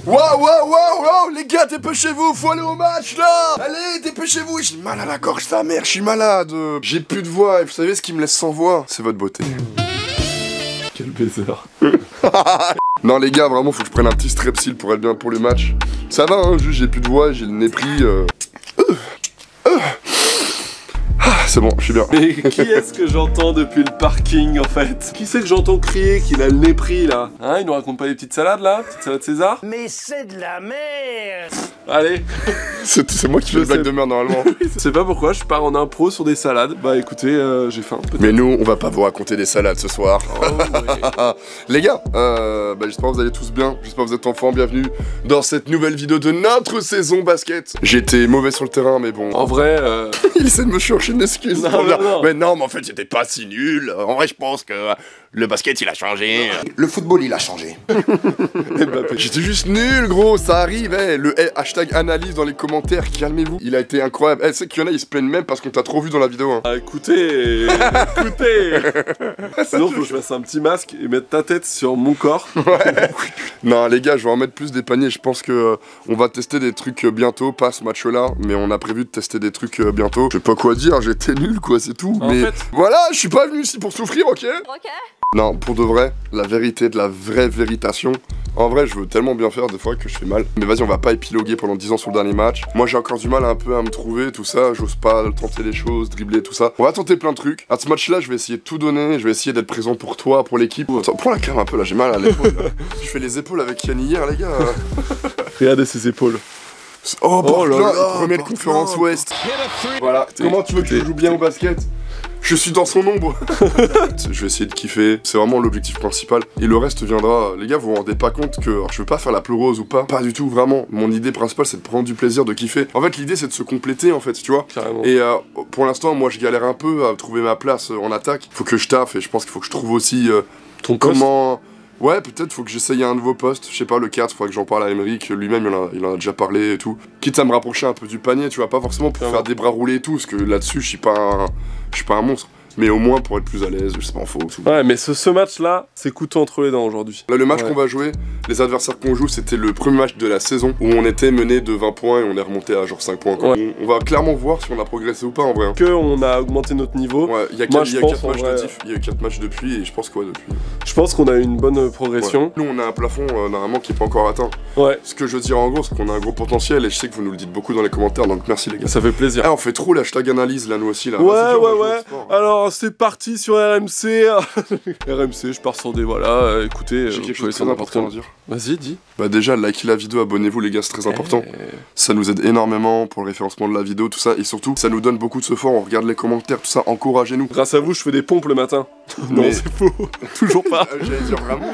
Waouh, les gars, dépêchez-vous, faut aller au match là. Allez, dépêchez-vous, j'ai mal à la gorge, sa mère, je suis malade. J'ai plus de voix, et vous savez ce qui me laisse sans voix? C'est votre beauté. Quel baiser. Non les gars, vraiment faut que je prenne un petit strepsil pour être bien pour le match. Ça va hein, juste j'ai plus de voix, j'ai le nez pris. C'est bon, je suis bien. Mais qui est-ce que j'entends depuis le parking en fait? Qui c'est que j'entends crier qu'il a le nez pris là? Hein, il nous raconte pas des petites salades là? Petites salades César? Mais c'est de la merde. Allez. C'est moi qui fais le blague de merde normalement. Je sais pas pourquoi, je pars en impro sur des salades. Bah écoutez, j'ai faim. Mais nous, on va pas vous raconter des salades ce soir. Oh, oui. Les gars, j'espère que vous allez tous bien. J'espère que vous êtes en forme. Bienvenue dans cette nouvelle vidéo de notre saison basket. J'étais mauvais sur le terrain, mais bon. En vrai, il essaie de me chercher une excuse. Non. Mais non, mais en fait, j'étais pas si nul. En vrai, je pense que le basket, il a changé. Le football, il a changé. J'étais juste nul, gros. Ça arrive, le hashtag analyse dans les commentaires. Calmez-vous. Il a été incroyable. Tu sais qu'il y en a, ils se plaignent même parce qu'on t'a trop vu dans la vidéo. Hein. Ah, écoutez. Sinon, faut que je fasse un petit masque et mettre ta tête sur mon corps. Ouais. Non, les gars, je vais en mettre plus des paniers. Je pense que on va tester des trucs bientôt, pas ce match-là, mais on a prévu de tester des trucs bientôt. Je sais pas quoi dire, j'étais nul, quoi, c'est tout. En mais fait... voilà, je suis pas venu ici pour souffrir, ok? Non, pour de vrai, la vérité, de la vraie véritation. En vrai, je veux tellement bien faire des fois que je fais mal. Mais vas-y, on va pas épiloguer pendant 10 ans sur le dernier match. Moi, j'ai encore du mal un peu à me trouver, tout ça. J'ose pas tenter les choses, dribbler, tout ça. On va tenter plein de trucs. À ce match-là, je vais essayer de tout donner. Je vais essayer d'être présent pour toi, pour l'équipe. Attends, prends la cam un peu là, j'ai mal à l'épaule. Je fais les épaules avec Yann hier, les gars. Regardez ses épaules. Oh là là, première conférence Ouest. Voilà, comment tu veux que je joue bien au basket? Je suis dans son ombre. Je vais essayer de kiffer, c'est vraiment l'objectif principal. Et le reste viendra. Les gars, vous vous rendez pas compte que alors, je veux pas faire la pleureuse ou pas? Pas du tout, vraiment. Mon idée principale, c'est de prendre du plaisir, de kiffer. En fait, l'idée, c'est de se compléter, en fait, tu vois. Carrément. Et pour l'instant, moi, je galère un peu à trouver ma place en attaque. Faut que je taffe et je pense qu'il faut que je trouve aussi ton comment... Ouais, peut-être faut que j'essaye un nouveau poste, je sais pas, le 4, faudrait que j'en parle à Emeric, lui-même il en a déjà parlé et tout. Quitte à me rapprocher un peu du panier, tu vois, pas forcément pour faire des bras roulés et tout, parce que là-dessus je suis pas un monstre. Mais au moins pour être plus à l'aise, je sais pas en faux. Tout. Ouais, mais ce match-là, c'est couteau entre les dents aujourd'hui. Là, le match qu'on va jouer, les adversaires qu'on joue, c'était le premier match de la saison où on était mené de 20 points et on est remonté à genre 5 points. Ouais. On va clairement voir si on a progressé ou pas en vrai. Hein. Que on a augmenté notre niveau. Ouais, il y a 4 matchs depuis et je pense que depuis. Je pense qu'on a eu une bonne progression. Ouais. Nous, on a un plafond normalement qui est pas encore atteint. Ouais. Ce que je veux dire en gros, c'est qu'on a un gros potentiel et je sais que vous nous le dites beaucoup dans les commentaires, donc merci les gars. Ça fait plaisir. Ah, on fait trop l'hashtag analyse là, nous aussi là. Ouais. Alors, c'est parti sur RMC. RMC, je pars sur des voilà. Écoutez, j'ai quelque chose de très important à dire. Vas-y, dis. Bah déjà, likez la vidéo, abonnez-vous les gars, c'est très important. Ça nous aide énormément pour le référencement de la vidéo, tout ça, et surtout, ça nous donne beaucoup de support. On regarde les commentaires, tout ça, encouragez-nous. Grâce à vous, je fais des pompes le matin. Non, Mais... c'est faux. Toujours pas. J'allais dire vraiment.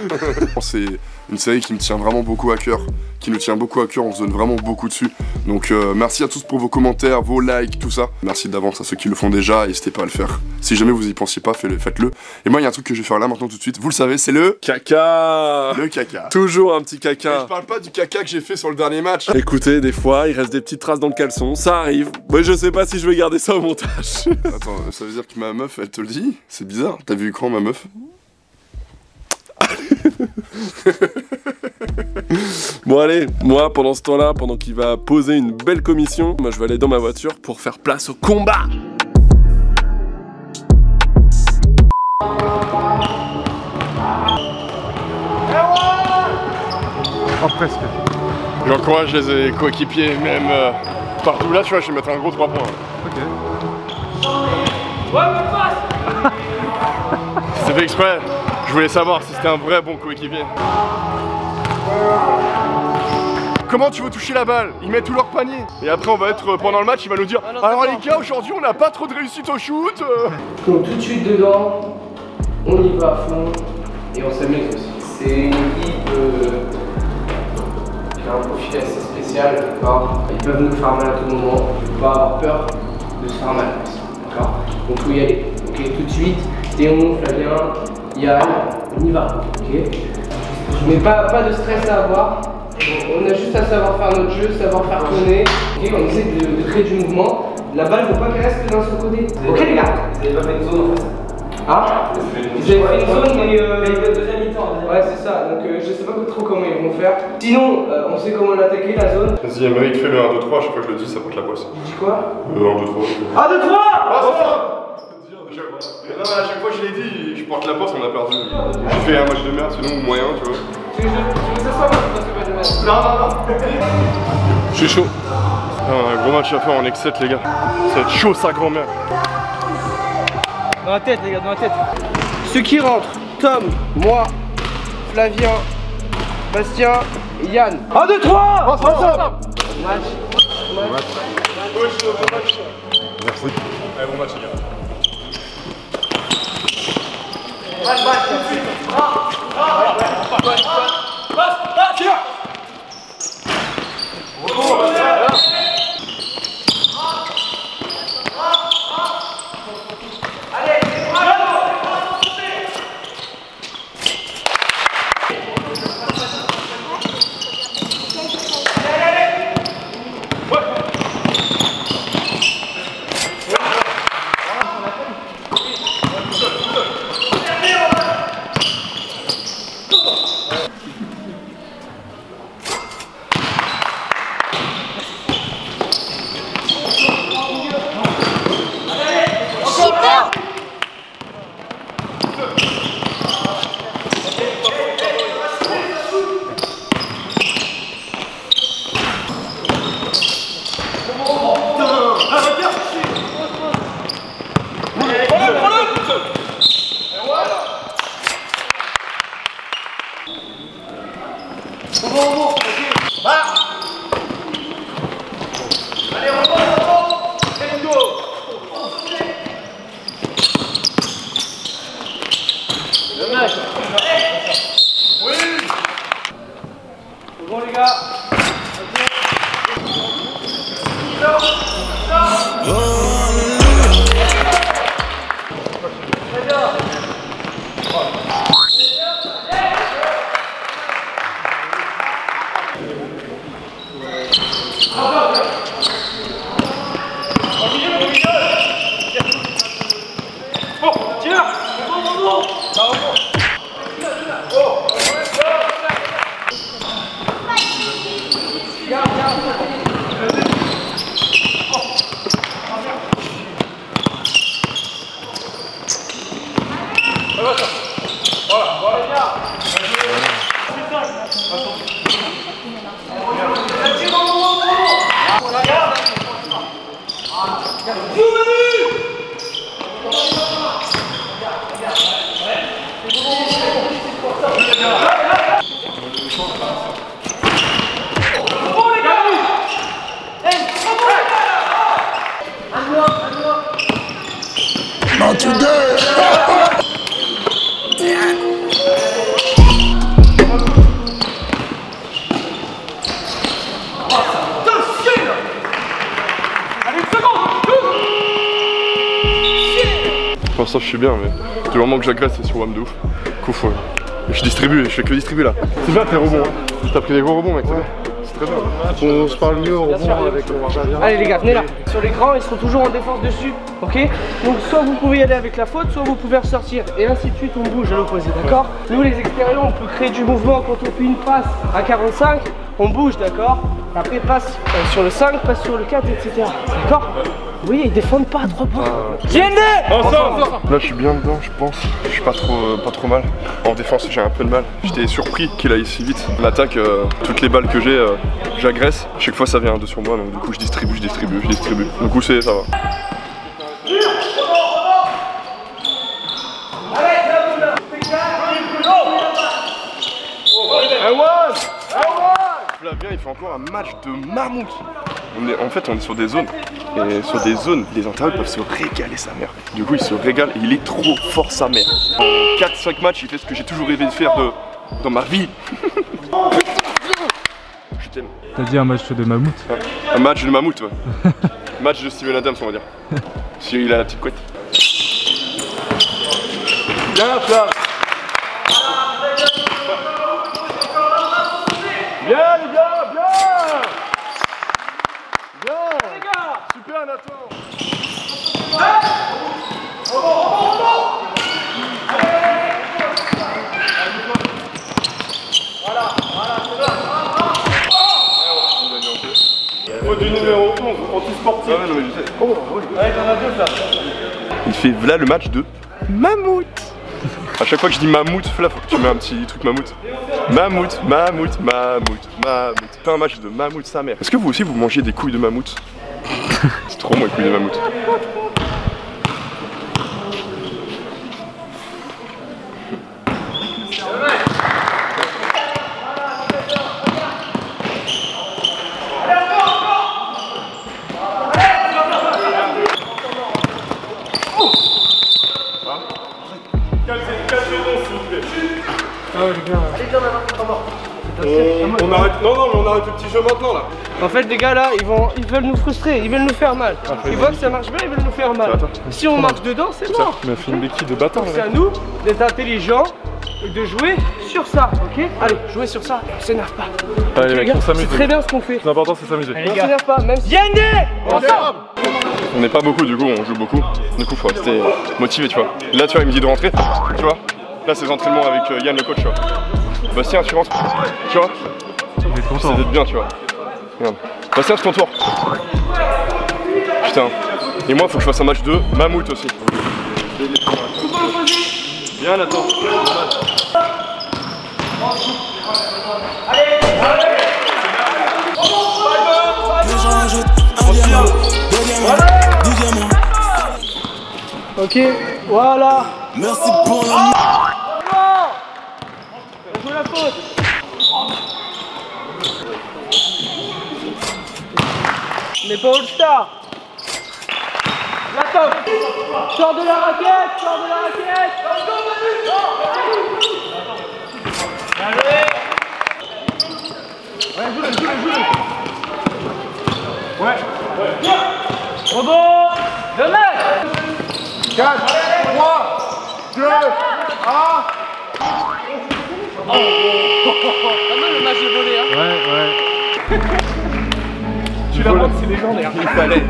C'est une série qui me tient vraiment beaucoup à cœur, qui nous tient beaucoup à cœur, on se donne vraiment beaucoup dessus. Donc merci à tous pour vos commentaires, vos likes, tout ça. Merci d'avance à ceux qui le font déjà, n'hésitez pas à le faire. Si jamais vous y pensiez pas, faites-le. Et moi, il y a un truc que je vais faire là maintenant tout de suite, vous le savez, c'est le caca. Le caca. Toujours un petit caca. Et je parle pas du caca que j'ai fait sur le dernier match. Écoutez, des fois, il reste des petites traces dans le caleçon, ça arrive. Moi, je sais pas si je vais garder ça au montage. Attends, ça veut dire que ma meuf, elle te le dit? C'est bizarre, t'as vu quand ma meuf? Bon allez, moi pendant ce temps-là, pendant qu'il va poser une belle commission, moi je vais aller dans ma voiture pour faire place au combat. Oh presque. J'encourage les coéquipiers, même partout là, tu vois, je vais mettre un gros 3 points. Ok. C'est fait exprès. Je voulais savoir si c'était un vrai bon coéquipier. Comment tu veux toucher la balle? Ils mettent tout leur panier. Et après on va être pendant le match, il va nous dire alors les gars, aujourd'hui on n'a pas trop de réussite au shoot. Donc tout de suite dedans, on y va à fond et on s'amuse aussi. C'est une équipe qui a un profil assez spécial, d'accord. Ils peuvent nous faire mal à tout moment, il ne faut pas avoir peur de se faire mal, d'accord. Donc il faut y aller, ok, tout de suite. Théon, Flavien, Yann, on y va, ok. Je mets pas de stress à avoir. On a juste à savoir faire notre jeu, savoir faire tourner. Ok, on essaie de créer du mouvement. La balle, faut pas qu'elle reste que d'un seul côté. Ok les gars? Vous avez pas fait de zone en fait. Hein? Ils avaient fait une zone, mais deuxième mi-temps. Ouais, c'est ça. Donc je sais pas trop comment ils vont faire. Sinon, on sait comment l'attaquer la zone. Vas-y, Émeric, fais le 1, 2, 3. À chaque fois que je le dis, ça porte la poisse. Tu dis quoi? Le 1, 2, 3. 1, 2, 3! Non, mais à chaque fois que je l'ai dit, je porte la poisse, on a perdu. J'ai fait un match de merde, sinon moyen, tu vois. Tu veux que ça soit moi parce que pas de merde. Non. Je suis chaud. Un gros match à faire en X7, les gars. Ça va être chaud, sa grand-mère. Dans la tête, les gars, dans la tête. Ceux qui rentrent, Tom, moi, Flavien, Bastien et Yann. 1, 2, 3! Ensemble! Match. Merci. Allez, bon match, les gars. Bon les gars. Not today! Pour l'instant je suis bien, mais du moment que j'agresse c'est sur WAM de ouf. Couf, ouais. Et je distribue, je fais que distribuer là. C'est bien tes rebonds, hein. T'as pris des gros rebonds mec, c'est bien. C'est très bien. On se parle mieux au rebond avec le Javier. Allez les gars, venez là. Sur l'écran, ils seront toujours en défense dessus, ok? Donc soit vous pouvez y aller avec la faute, soit vous pouvez ressortir. Et ainsi de suite, on bouge à l'opposé, d'accord? Nous les extérieurs, on peut créer du mouvement quand on fait une passe à 45, on bouge, d'accord? Après passe sur le 5, passe sur le 4, etc. D'accord? Oui, ils défendent pas à 3 points. Ensemble. Là je suis bien dedans, je pense. Je suis pas trop mal. En défense j'ai un peu de mal. J'étais surpris qu'il aille si vite. En attaque, toutes les balles que j'ai, j'agresse. Chaque fois ça vient 2 sur moi, donc du coup je distribue. Du coup ça va. Flavien il fait encore un match de mammouth. En fait on est sur des zones. Et sur des zones, les intérieurs peuvent se régaler sa mère. Du coup il se régale et il est trop fort sa mère. En 4-5 matchs il fait ce que j'ai toujours rêvé de faire dans ma vie. Je t'aime. T'as dit un match de mammouth? Un match de mammouth, ouais. Match de Steven Adams on va dire. Si il a la petite couette. Bien Flav. Bien les gars, bien. Bien les gars. Super Nathan. faut du numéro 11, anti-sportif. Ah ouais, non, mais je sais. Oh, ouais. Ouais, t'en as deux, ça. Il fait là le match de mammouth. A chaque fois que je dis mammouth, là, faut que tu mets un petit truc mammouth. Mammouth, mammouth, mammouth, mammouth. Fais un match de mammouth, sa mère. Est-ce que vous aussi vous mangez des couilles de mammouth? C'est trop moi, les couilles de mammouth. On arrête. Non, mais on arrête le petit jeu maintenant là. En fait, les gars là, ils veulent nous frustrer, ils veulent nous faire mal. Ils voient que ça marche bien, ils veulent nous faire mal. Si on marche dedans, c'est mort. Il m'a fait une béquille de bâtard. C'est à nous d'être intelligents et de jouer sur ça, ok? Allez, jouez sur ça, on s'énerve pas. Allez, les mecs, on s'amuse. C'est très bien ce qu'on fait. L'important, c'est s'amuser. On s'énerve pas, même si. Yandé! Ensemble! On n'est pas beaucoup, du coup, on joue beaucoup. Du coup, faut rester motivé, tu vois. Là, tu vois, il me dit de rentrer, tu vois. Là, c'est les entraînements avec Yann, le coach, tu vois. Bastien, tu rentres, tu vois. C'est d'être bien, tu vois. Regarde. Bastien, c'est ton tour. Putain. Et moi, faut que je fasse un match de mammouth aussi. Bien, Nathan. Ok, voilà. Merci pour la... On joue la faute. On n'est pas All-Star. La top. Sors de la raquette, sors de la raquette. Ouais, joue-le. Ouais. Rebond. 2 mètres. 4, 3, 2, 1. Pas mal le match est volé, hein. Ouais. Tu la montres, c'est légendaire. Il fallait.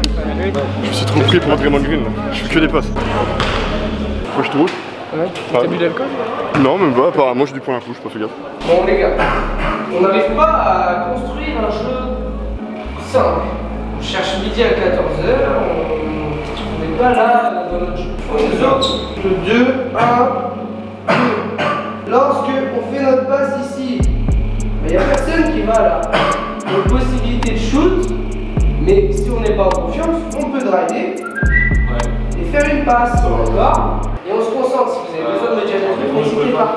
Je me suis trop pris pour Draymond Green là. Je fais que des passes. Moi je te roule. Ouais. T'as bu d'alcool? Non, même pas, apparemment j'ai du point à coup, je sais pas fait gaffe. Bon les gars, on n'arrive pas à construire un jeu simple. On cherche midi à 14h, on n'est pas là dans notre jeu. On nous offre le 2, 1, 2. Lorsque on fait notre passe ici, il n'y a personne qui va là. On a une possibilité de shoot, mais si on n'est pas en confiance, on peut driver et faire une passe, d'accord? Et on se concentre. Si vous avez besoin de me dire des trucs, n'hésitez pas.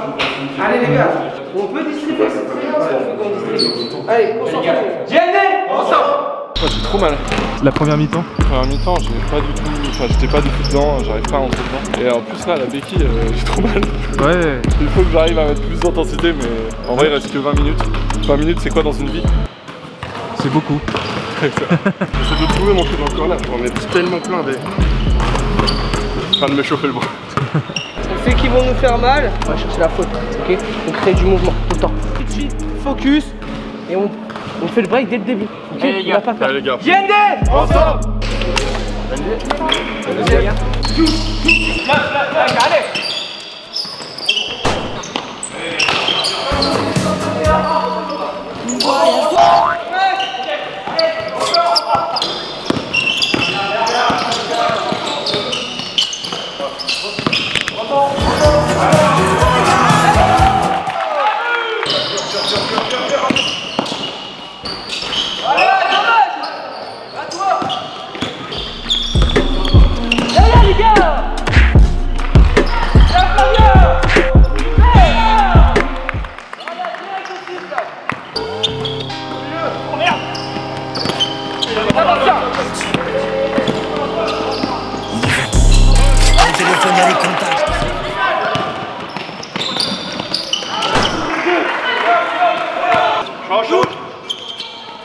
Allez les gars, on peut distribuer, c'est très bien ce qu'on fait quand on distribue. Allez, concentrez-vous. JND, ensemble. J'ai trop mal. La première mi-temps? Première mi-temps, j'étais pas du tout dedans, j'arrive pas à rentrer dedans. Et en plus là, la béquille, j'ai trop mal. Ouais. Il faut que j'arrive à mettre plus d'intensité, mais en vrai, il reste que 20 minutes. 20 minutes, c'est quoi dans une vie? C'est beaucoup. J'essaie de trouver mon truc dans le corner, j'en ai tellement plein des... Je suis en train de me chauffer le bras. Ceux qui vont nous faire mal, on va chercher la faute, ok? On crée du mouvement tout le temps. Tout de suite, focus, et on fait le break dès le début. Ok, allez, les gars. Allez les gars. JND, ensemble. Allez.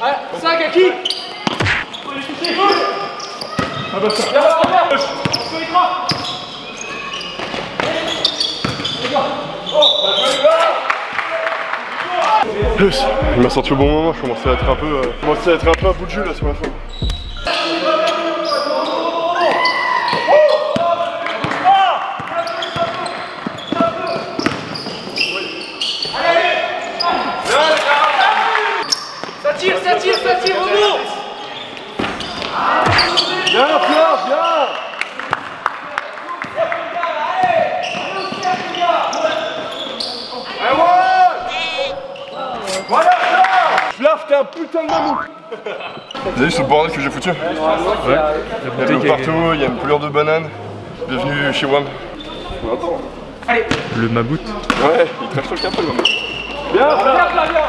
Allez, 5 à qui? Il m'a sorti au bon moment, je commençais à être un peu à bout de jeu là sur la fin. Ça tire, au bout. Bien, Flav, bien. Voilà, Flav, t'es un putain de mammouth. Vous avez vu ce bordel que j'ai foutu? Ouais. Il y a de l'eau partout, il y a une couleur de banane. Bienvenue chez WAM. Le mammouth. Ouais, il crache sur le café le mammouth. Bien, Flav, là, bien.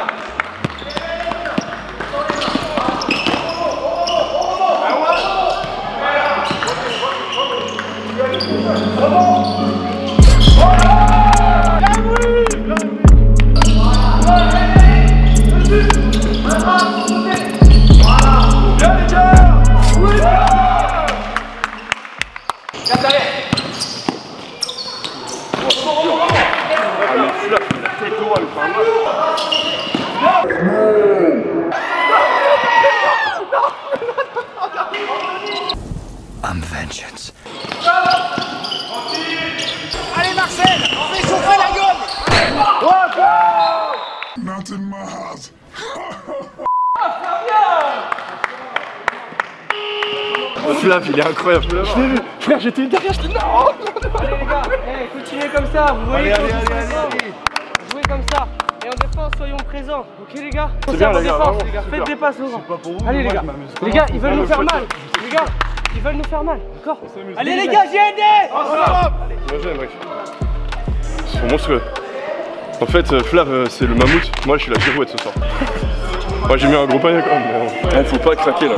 I'm vengeance. Allez Marcel, on fait chauffer la gueule. Not in my house. Flav, il est incroyable. Je l'ai vu. Frère, j'étais derrière, j'étais non. Allez les gars, continuez comme ça, vous voyez allez, jouez comme ça. Et en défense, soyons présents, ok les gars? C'est bien les gars, vraiment, faites des passes au vent. Allez les gars, ils veulent nous faire mal. Les gars, ils veulent nous faire mal, d'accord? Allez les gars, j'ai aidé. Bien joué, mec. Ils sont monstrueux. En fait, Flav, c'est le mammouth. Moi, je suis la girouette ce soir. Moi, j'ai mis un gros panier quand même. Faut pas craquer là.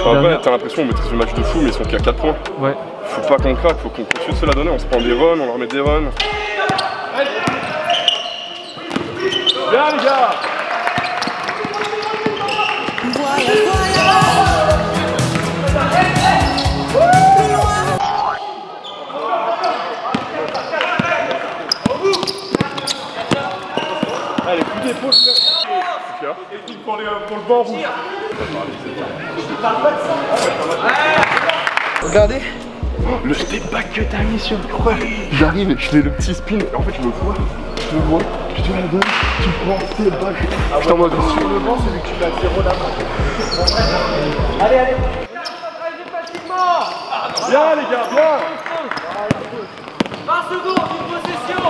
En vrai, t'as l'impression qu'on maîtrise le match de fou, mais ils sont qu'à 4 points. Ouais. Faut pas qu'on craque, faut qu'on continue de se la donner. On se prend des runs, on leur met des runs. Bien, les gars. Allez, plus d'épaule, frère. Équipe pour le banc rouge. Regardez. Le step back que t'as mis sur le croix. J'arrive et je fais le petit spin. Et en fait, je me vois, je te la donne, tu prends step back. Je t'en mode sur le banc, celui que tu l'as zéro là-bas. Allez, allez. Bien, les gars, bien. 20 secondes, une possession.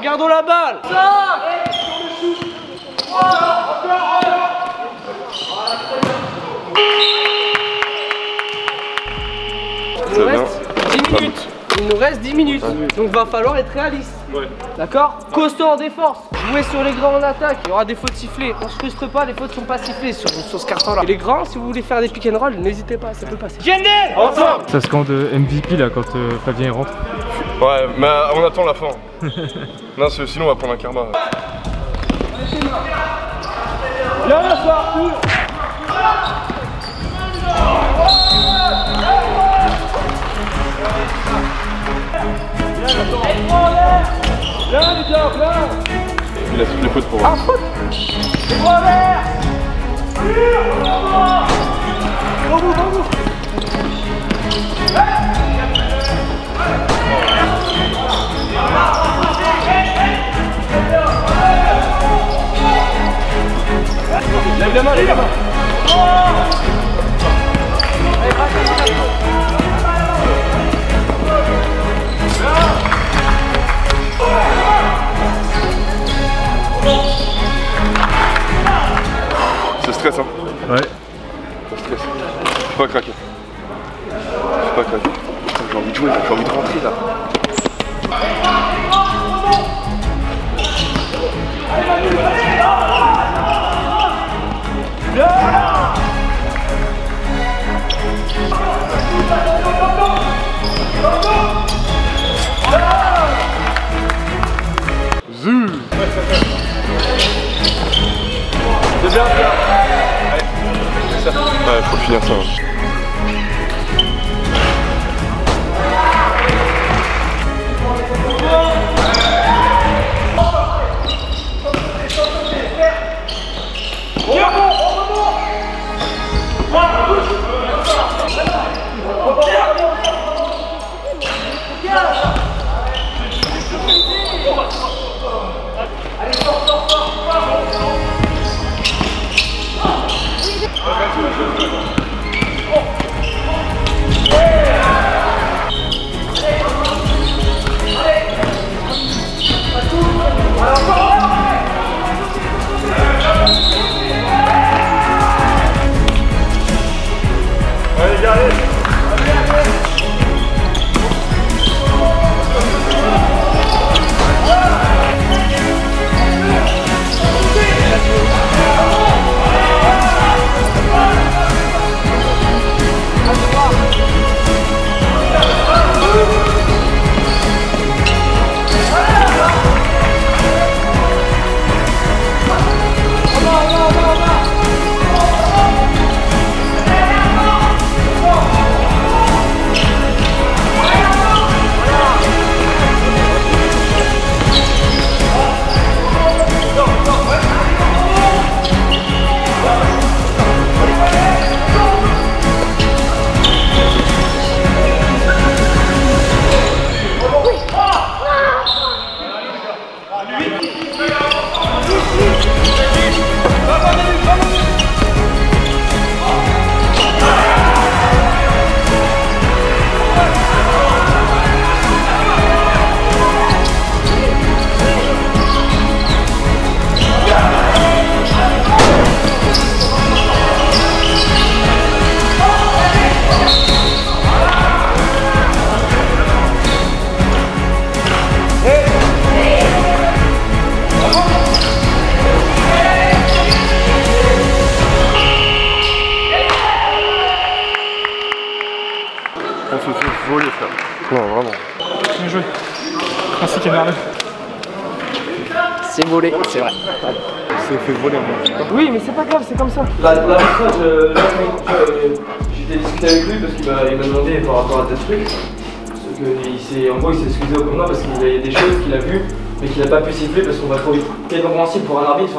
Gardons la balle. Il nous reste 10 minutes. Il nous reste 10 minutes. Donc va falloir être réaliste. Ouais. D'accord? Costaud en défense. Jouez sur les grands en attaque. Il y aura des fautes sifflées. On se frustre pas, les fautes sont pas sifflées sur ce carton-là. Et les grands, si vous voulez faire des pick and roll, n'hésitez pas, ça peut passer. Ensemble. Ça scande MVP là quand Flavien rentre. Ouais, mais on attend la fin. Non, sinon on va prendre un karma. Bien, ça, Arthur. Bien, les gars, bien. Il a toutes les fautes pour Ah, faute. Lève les mains, lève les mains. C'est stress, hein. Ouais. C'est stress. Faut pas craquer. Faut pas craquer. Putain, j'ai envie de jouer là, j'ai envie de rentrer là. Zou. C'est bien, ça. Ouais, faut finir ça. Hein. Merci camarade. C'est volé, c'est vrai. C'est fait voler moi. Oui, mais c'est pas grave, c'est comme ça. L'arbitrage, j'étais discuté avec lui parce qu'il m'a demandé par rapport à tel truc. En gros, il s'est excusé au commun parce qu'il y a des choses qu'il a vues mais qu'il n'a pas pu siffler parce qu'on va trop vite. C'est compréhensible pour un arbitre,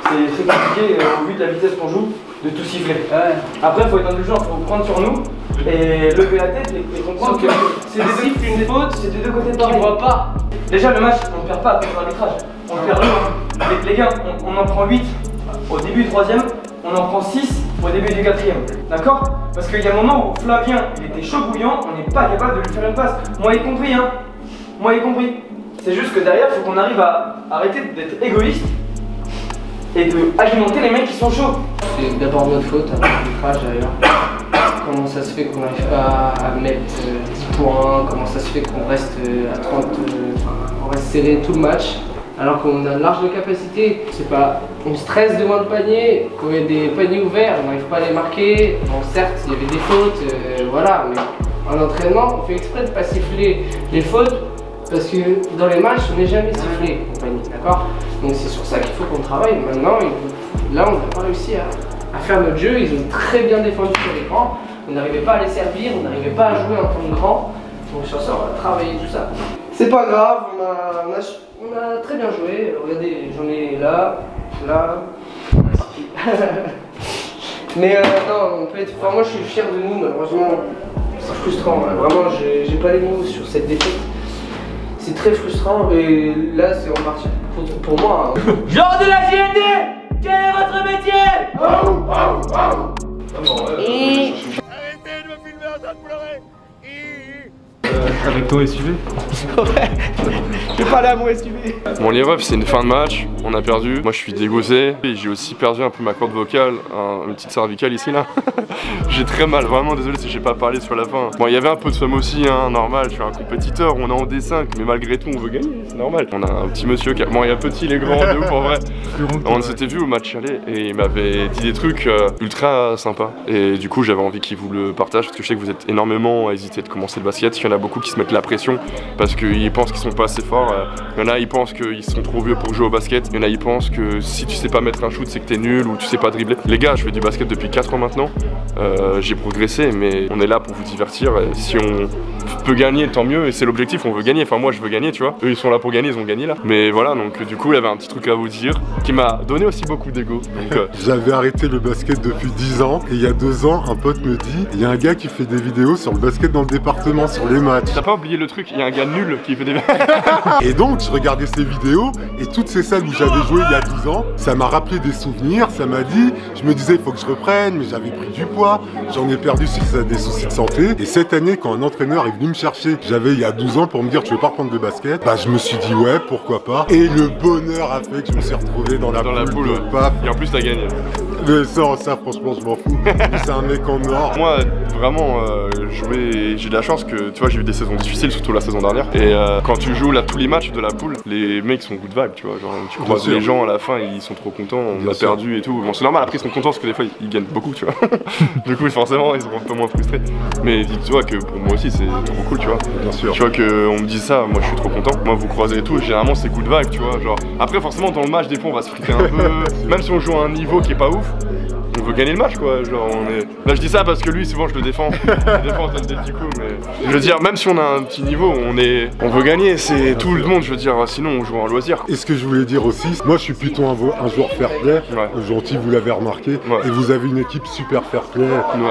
c'est très compliqué au vu de la vitesse qu'on joue de tout siffler. Ouais. Après, il faut être indulgent, il faut prendre sur nous et lever la tête et comprendre que c'est une faute, c'est des deux côtés pareil. On voit pas. Déjà, le match, on ne perd pas contre l'arbitrage, on le perd nous. Les gars, on en prend 8 au début du 3ème, on en prend 6 au début du 4ème. D'accord? Parce qu'il y a un moment où Flavien, il était chaud bouillant, on n'est pas capable de lui faire une passe. Moi y compris, hein. Moi y compris. C'est juste que derrière, il faut qu'on arrive à arrêter d'être égoïste et de alimenter les mecs qui sont chauds. C'est d'abord notre faute, l'arbitrage d'ailleurs. Comment ça se fait qu'on n'arrive pas à mettre 10 points? Comment ça se fait qu'on reste à 30, on reste serré tout le match alors qu'on a large de capacité? C'est pas, on stresse devant le panier, quand il y a des paniers ouverts, on n'arrive pas à les marquer. Bon, certes, il y avait des fautes, voilà, mais en entraînement, on fait exprès de ne pas siffler les fautes parce que dans les matchs, on n'est jamais sifflé, compagnie, d'accord? Donc c'est sur ça qu'il faut qu'on travaille. Maintenant, là, on n'a pas réussi à faire notre jeu. Ils ont très bien défendu sur l'écran. On n'arrivait pas à les servir, on n'arrivait pas à jouer en temps de grand. Donc sur ça, on va travailler tout ça. C'est pas grave, on a très bien joué. Regardez, j'en ai là. Mais non, on peut être. Enfin, moi, je suis fier de nous. Malheureusement, c'est frustrant. Hein. Vraiment, j'ai pas les mots sur cette défaite. C'est très frustrant. Et là, c'est reparti pour moi. Hein. Genre de la JND, quel est votre métier? Arrêtez de me filmer en train de pleurer. Avec ton SUV. Je vais pas aller à mon SUV. Bon les refs, c'est une fin de match, on a perdu. Moi je suis dégoûté et j'ai aussi perdu un peu ma corde vocale, une petite cervicale ici là. J'ai très mal, vraiment désolé si j'ai pas parlé sur la fin. Bon il y avait un peu de femme aussi, hein, normal, je suis un compétiteur, on est en D5 mais malgré tout on veut gagner, c'est normal. On a un petit monsieur qui a... Bon il y a petit, il est grand, de ouf en vrai. On s'était vu au match aller et il m'avait dit des trucs ultra sympas. Et du coup j'avais envie qu'il vous le partage parce que je sais que vous êtes énormément à hésiter de commencer le basket. Il y en a beaucoup qui se mettent la pression parce qu'ils pensent qu'ils sont pas assez forts. Il y en a ils pensent qu'ils sont trop vieux pour jouer au basket. Il y en a ils pensent que si tu sais pas mettre un shoot c'est que t'es nul ou tu sais pas dribbler. Les gars, je fais du basket depuis 4 ans maintenant. J'ai progressé mais on est là pour vous divertir. Et si on peut gagner tant mieux et c'est l'objectif, on veut gagner. Enfin moi je veux gagner tu vois. Eux ils sont là pour gagner, ils ont gagné là. Mais voilà donc du coup il y avait un petit truc à vous dire qui m'a donné aussi beaucoup d'ego. J'avais arrêté le basket depuis 10 ans et il y a 2 ans un pote me dit il y a un gars qui fait des vidéos sur le basket dans le département, sur les matchs. T'as pas oublié le truc, il y a un gars nul qui fait des... Et donc je regardais ces vidéos et toutes ces salles où j'avais joué il y a 12 ans, ça m'a rappelé des souvenirs, ça m'a dit, je me disais il faut que je reprenne, mais j'avais pris du poids, j'en ai perdu suite à des soucis de santé. Et cette année quand un entraîneur est venu me chercher, j'avais il y a 12 ans pour me dire tu veux pas reprendre le basket, bah je me suis dit ouais pourquoi pas. Et le bonheur a fait que je me suis retrouvé dans la poule de Paf. Et en plus t'as gagné. Mais ça franchement je m'en fous, c'est un mec en or. Moi vraiment j'ai de la chance que tu vois j'ai eu des saisons difficiles surtout la saison dernière et quand tu joues là tous les matchs de la poule les mecs sont good vibe tu vois genre tu croises les gens à la fin ils sont trop contents on a perdu et tout bon c'est normal après ils sont contents parce que des fois ils gagnent beaucoup tu vois du coup forcément ils sont un peu moins frustrés mais tu vois que pour moi aussi c'est trop cool tu vois bien sûr tu vois que on me dit ça moi je suis trop content moi vous croisez et tout et généralement c'est good vibe tu vois genre après forcément dans le match des fois on va se friter un peu même si on joue à un niveau qui est pas ouf on veut gagner le match quoi, genre on est... Là je dis ça parce que lui souvent je le défends, je défends donne des petits coups mais... Je veux dire même si on a un petit niveau, on veut gagner, c'est tout le monde je veux dire, sinon on joue en loisir. Et ce que je voulais dire aussi, moi je suis plutôt un joueur fair play, gentil vous l'avez remarqué, et vous avez une équipe super fair play,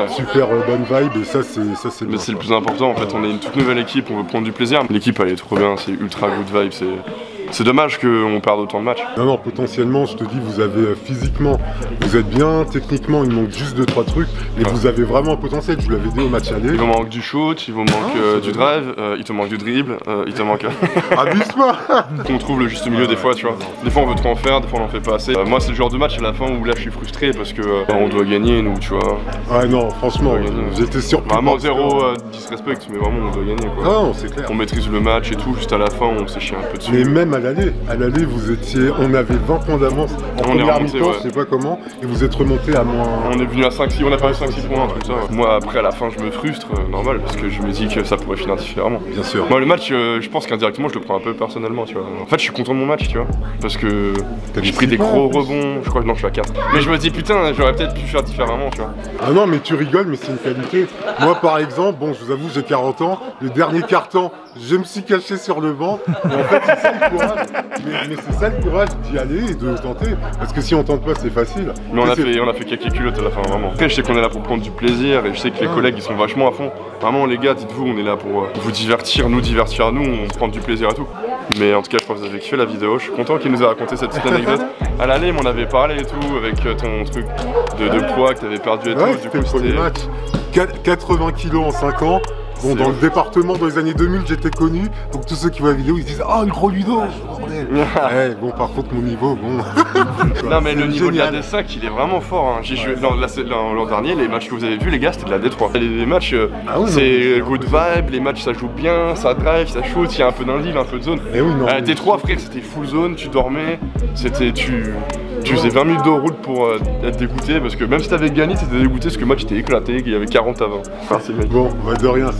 super bonne vibe et ça c'est mais c'est le plus important en fait, on est une toute nouvelle équipe, on veut prendre du plaisir, l'équipe elle est trop bien, c'est ultra good vibe, c'est dommage qu'on perde autant de matchs. Non, potentiellement, je te dis, vous avez physiquement, vous êtes bien, techniquement, il manque juste 2-3 trucs, et vous avez vraiment un potentiel, je vous l'avais dit au match aller. Il vous manque du shoot, il vous manque du drive, il te manque du dribble, il te manque... Abuse-toi. On trouve le juste milieu des fois, tu vois. Des fois on veut trop en faire, des fois on en fait pas assez. Moi c'est le genre de match à la fin où là je suis frustré parce que on doit gagner nous, tu vois. Ah non, franchement, j'étais surpris. Vraiment zéro disrespect, mais vraiment on doit gagner quoi. Ah non, c'est clair. On maîtrise le match et tout, juste à la fin on s'est chié un peu dessus. Mais même à à l'aller. À l'aller, vous étiez. On avait 20 points d'avance en première mi-temps, je sais pas comment, et vous êtes remonté à moins. On est venu à 5-6, on a perdu 5-6 points, tout ça. Moi, après, à la fin, je me frustre, normal, parce que je me dis que ça pourrait finir différemment. Bien sûr. Moi, le match, je pense qu'indirectement, je le prends un peu personnellement, tu vois. En fait, je suis content de mon match, tu vois, parce que j'ai pris des gros rebonds. Je crois que non, je suis à 4. Mais je me dis, putain, j'aurais peut-être pu faire différemment, tu vois. Ah non, mais tu rigoles, mais c'est une qualité. Moi, par exemple, bon, je vous avoue, j'ai 40 ans. Le dernier quart-temps, je me suis caché sur le banc. Et en fait, c'est ça le courage. Mais c'est ça le courage d'y aller et de tenter. Parce que si on tente pas, c'est facile. Mais on a fait quelques culottes à la fin, vraiment. Après, je sais qu'on est là pour prendre du plaisir et je sais que les collègues, ils sont vachement à fond. Vraiment, les gars, dites-vous, on est là pour vous divertir, nous, on prend du plaisir et tout. Mais en tout cas, je pense que vous avez kiffé la vidéo. Je suis content qu'il nous ait raconté cette petite anecdote. À l'aller, il m'en avait parlé et tout, avec ton truc de poids que t'avais perdu et tout. C'était le premier match. 80 kilos en 5 ans. Bon, dans le département, dans les années 2000, j'étais connu. Donc tous ceux qui voient la vidéo, ils se disent ah, le gros Ludo, bordel. Bon, par contre, mon niveau, bon. Non, mais le niveau de la D5, il est vraiment fort. Hein. J'ai joué l'an dernier, les matchs que vous avez vus, les gars, c'était de la D3. Les matchs, c'est good vibe, les matchs, ça joue bien, ça drive, ça shoot, il y a un peu d'indiv, un peu de zone. D3, frère, c'était full zone, tu dormais, tu faisais 20 minutes de route pour être dégoûté, parce que même si t'avais gagné, t'étais dégoûté parce que le match était éclaté, il y avait 40 à 20. Merci, mec. Bon, de rien.